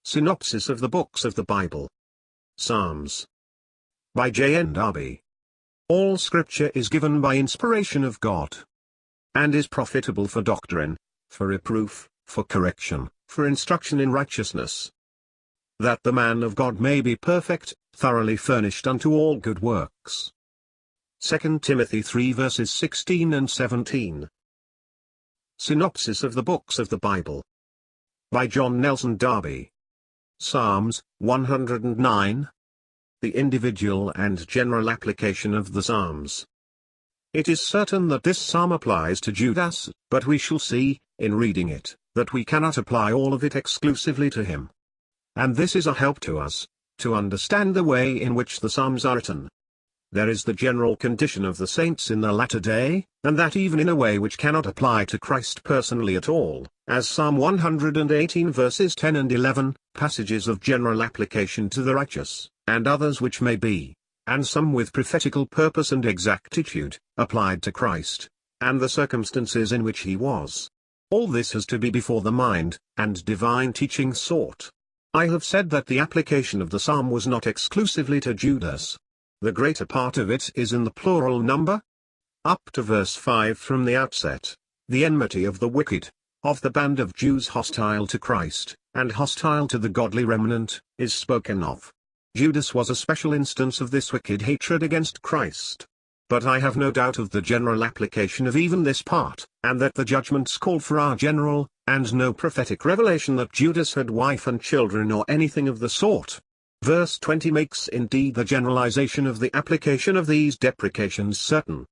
Synopsis of the Books of the Bible. Psalms. By JND Darby. All Scripture is given by inspiration of God, and is profitable for doctrine, for reproof, for correction, for instruction in righteousness, that the man of God may be perfect, thoroughly furnished unto all good works. 2 Timothy 3 verses 16 and 17. Synopsis of the Books of the Bible. By John Nelson Darby. Psalms, 109. The individual and general application of the Psalms. It is certain that this psalm applies to Judas, but we shall see, in reading it, that we cannot apply all of it exclusively to him. And this is a help to us, to understand the way in which the Psalms are written. There is the general condition of the saints in the latter day, and that even in a way which cannot apply to Christ personally at all, as Psalm 118 verses 10 and 11, passages of general application to the righteous, and others which may be, and some with prophetical purpose and exactitude, applied to Christ, and the circumstances in which he was. All this has to be before the mind, and divine teaching sought. I have said that the application of the psalm was not exclusively to Judas. The greater part of it is in the plural number. Up to verse 5 from the outset, the enmity of the wicked, of the band of Jews hostile to Christ, and hostile to the godly remnant, is spoken of. Judas was a special instance of this wicked hatred against Christ. But I have no doubt of the general application of even this part, and that the judgments called for are general, and no prophetic revelation that Judas had wife and children or anything of the sort. Verse 20 makes indeed the generalization of the application of these deprecations certain.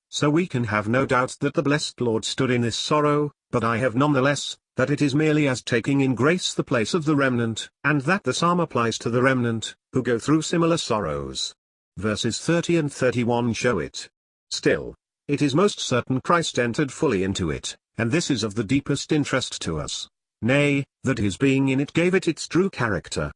So we can have no doubt that the blessed Lord stood in this sorrow, but I have nonetheless, that it is merely as taking in grace the place of the remnant, and that the psalm applies to the remnant, who go through similar sorrows. Verses 30 and 31 show it. Still, it is most certain Christ entered fully into it, and this is of the deepest interest to us. Nay, that his being in it gave it its true character,